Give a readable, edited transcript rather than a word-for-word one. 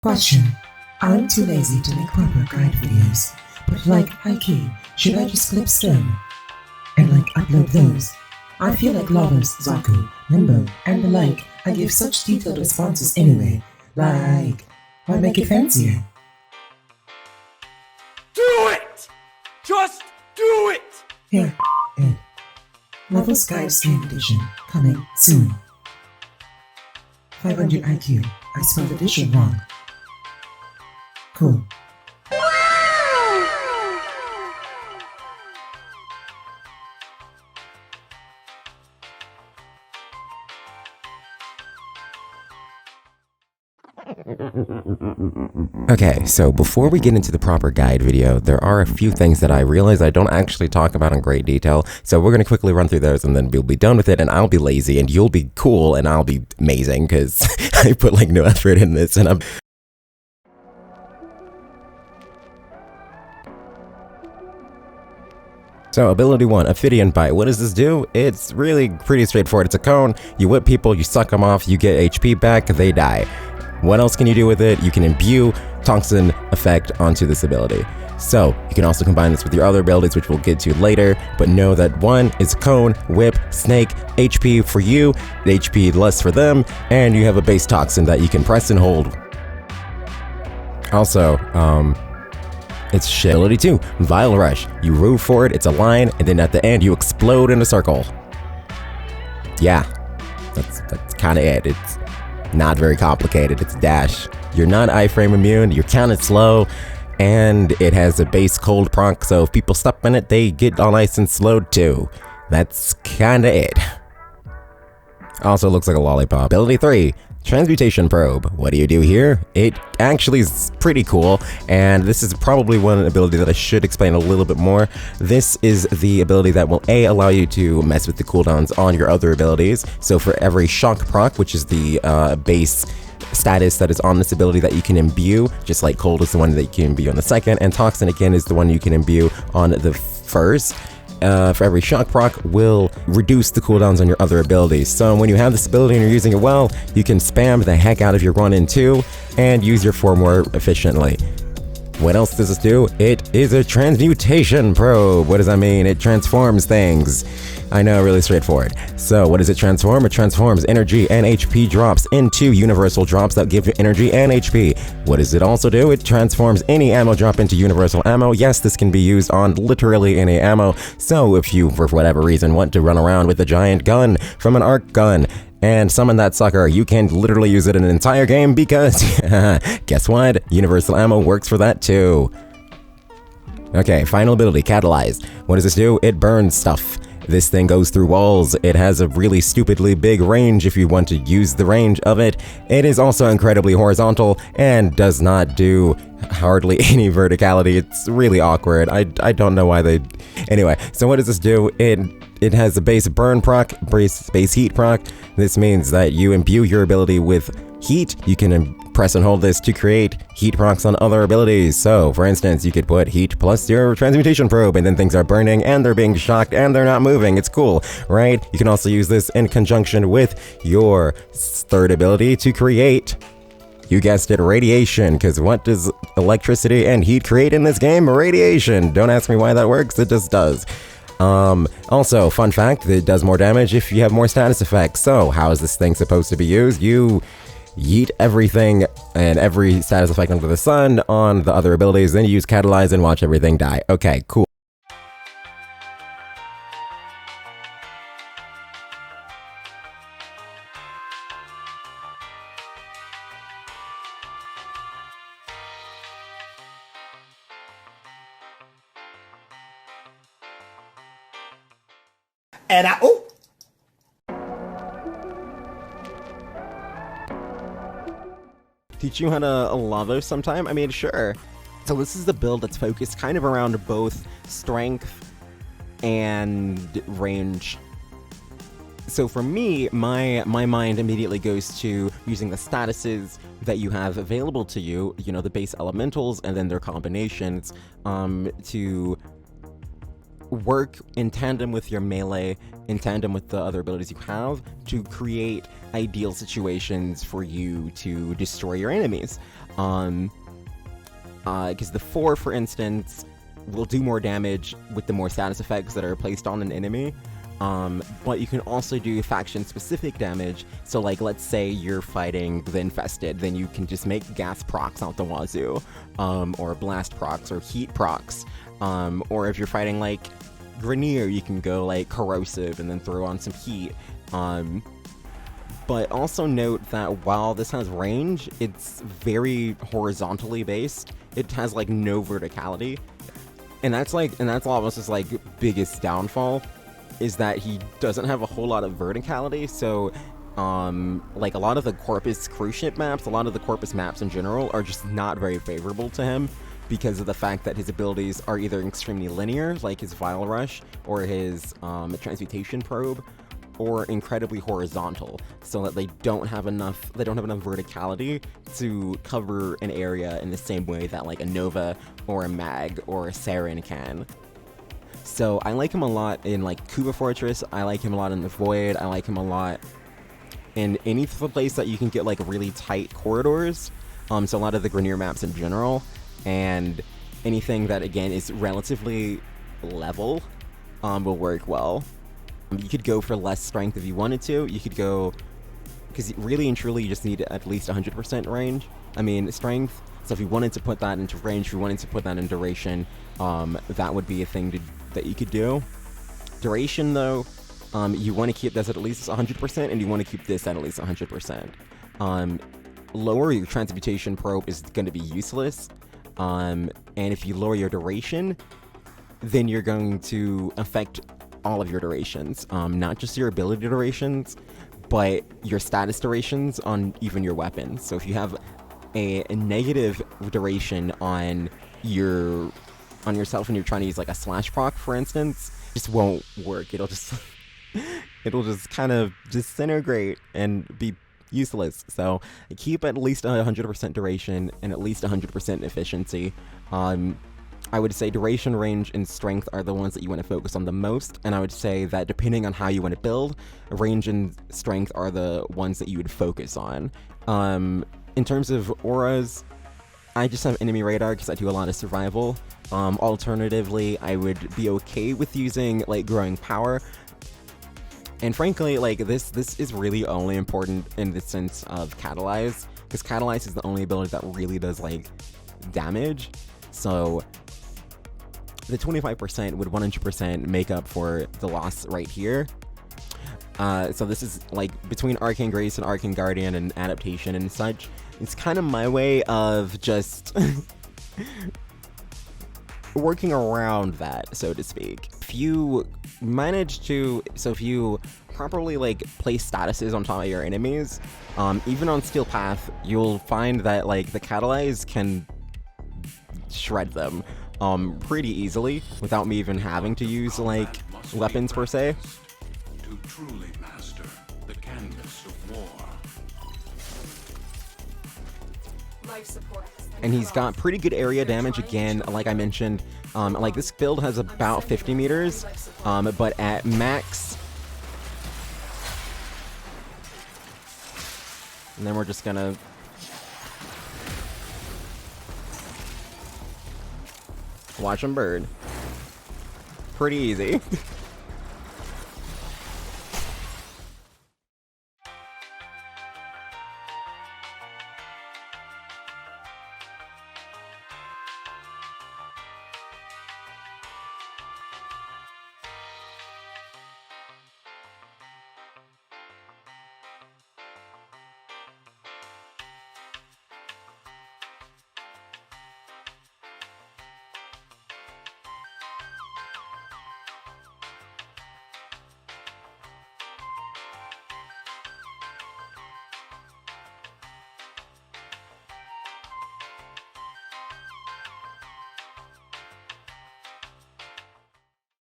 Question. I'm too lazy to make proper guide videos, but like high-key, should I just clip stem and upload those? I feel like Lavos, ℎ𝕝𝕒𝕗𝕣𝕒𝕗𝕒, and the like, I give such detailed responses anyway. Like, why make it fancier? Do it! Just do it! Here, Ed. Lavos Guide Stream Edition, coming soon. 500 IQ, I spelled addition wrong. Cool. Okay, so before we get into the proper guide video, there are a few things that I realize I don't actually talk about in great detail, so we're going to quickly run through those and then we'll be done with it, and I'll be lazy and you'll be cool and I'll be amazing because I put like no effort in this and I'm... So, ability 1, Ophidian Bite. What does this do? It's really pretty straightforward. It's a cone, you whip people, you suck them off, you get HP back, they die. What else can you do with it? You can imbue toxin effect onto this ability. So, you can also combine this with your other abilities, which we'll get to later, but know that 1 is cone, whip, snake, HP for you, HP less for them, and you have a base toxin that you can press and hold. Also, it's shit. Ability 2, Vile Rush. You move forward, it's a line, and then at the end you explode in a circle. Yeah, that's kind of it. It's not very complicated. It's dash. You're not iframe immune, you're kinda slow, and it has a base cold proc, so if people step in it, they get all nice and slowed too. That's kinda it. Also looks like a lollipop. Ability 3, Transmutation Probe. What do you do here? It actually is pretty cool, and this is probably one ability that I should explain a little bit more. This is the ability that will allow you to mess with the cooldowns on your other abilities. So for every shock proc, which is the base status that is on this ability that you can imbue, just like cold is the one that you can imbue on the second, and toxin again is the one you can imbue on the first. For every shock proc will reduce the cooldowns on your other abilities. So when you have this ability and you're using it well, you can spam the heck out of your 1 and 2 and use your 4 more efficiently. What else does this do? It is a transmutation probe. What does that mean? It transforms things. I know, really straightforward. So what does it transform? It transforms energy and HP drops into universal drops that give you energy and HP. What does it also do? It transforms any ammo drop into universal ammo. Yes, this can be used on literally any ammo. So if you, for whatever reason, want to run around with a giant gun from an arc gun and summon that sucker, you can literally use it in an entire game because, guess what? Universal ammo works for that too. Okay, final ability, Catalyze. What does this do? It burns stuff. This thing goes through walls. It has a really stupidly big range if you want to use the range of it. It is also incredibly horizontal and does not do hardly any verticality. It's really awkward. I don't know why they... Anyway, so what does this do? It has a base burn proc, base heat proc. This means that you imbue your ability with heat. You can press and hold this to create heat procs on other abilities. So, for instance, you could put heat plus your transmutation probe, and then things are burning, and they're being shocked, and they're not moving. It's cool, right? You can also use this in conjunction with your third ability to create, you guessed it, radiation, because what does electricity and heat create in this game? Radiation. Don't ask me why that works, it just does. Also, fun fact, it does more damage if you have more status effects. So, how is this thing supposed to be used? You yeet everything and every status effect under the sun on the other abilities, then you use Catalyze and watch everything die. Okay, cool. And teach you how to Lavos sometime? I mean, sure. So this is the build that's focused kind of around both strength and range. So for me, my mind immediately goes to using the statuses that you have available to you, you know, the base elementals and then their combinations, to work in tandem with your melee, in tandem with the other abilities you have, to create ideal situations for you to destroy your enemies. Because the 4, for instance, will do more damage with the more status effects that are placed on an enemy. But you can also do faction-specific damage, so like, let's say you're fighting the Infested, then you can just make gas procs out the wazoo, or blast procs, or heat procs, or if you're fighting like Grenier, you can go like corrosive and then throw on some heat. But also note that while this has range, it's very horizontally based. It has like no verticality, and that's Lavos' like biggest downfall, is that he doesn't have a whole lot of verticality. So like a lot of the Corpus cruise ship maps, a lot of the Corpus maps in general are just not very favorable to him, because of the fact that his abilities are either extremely linear, like his Vile Rush or his Transmutation Probe, or incredibly horizontal, so that they don't have enough verticality to cover an area in the same way that like a Nova or a Mag or a Saren can. So I like him a lot in like Kuba Fortress, I like him a lot in the Void, I like him a lot in any place that you can get like really tight corridors, so a lot of the Grenier maps in general, and anything that again is relatively level will work well. You could go for less strength if you wanted to. You could go, because really and truly you just need at least 100% strength. So if you wanted to put that into range, if you wanted to put that in duration, that would be a thing that you could do. Duration though, you want to keep this at least 100%, and you want to keep this at least 100%. Lower your Transmutation Probe is going to be useless, and if you lower your duration, then you're going to affect all of your durations, not just your ability durations, but your status durations on even your weapons. So if you have a negative duration on yourself and you're trying to use like a slash proc, for instance, it just won't work. It'll just kind of disintegrate and be useless. So keep at least 100% duration and at least 100% efficiency. I would say duration, range, and strength are the ones that you want to focus on the most, and I would say that depending on how you want to build, range and strength are the ones that you would focus on. In terms of auras, I just have enemy radar because I do a lot of survival. Alternatively, I would be okay with using like growing power. And frankly, like this is really only important in the sense of Catalyze, because Catalyze is the only ability that really does like damage. So the 25% would 100% make up for the loss right here. So this is like between Arcane Grace and Arcane Guardian and adaptation and such. It's kind of my way of just working around that, so to speak. If you properly like place statuses on top of your enemies, even on Steel Path, you'll find that like the Catalyze can shred them pretty easily without me even having to use like weapons per se. To truly master the canvas of war. Life support. And he's got pretty good area damage again, like I mentioned. Like this build has about 50 meters, but at max. And then we're just gonna watch him burn. Pretty easy.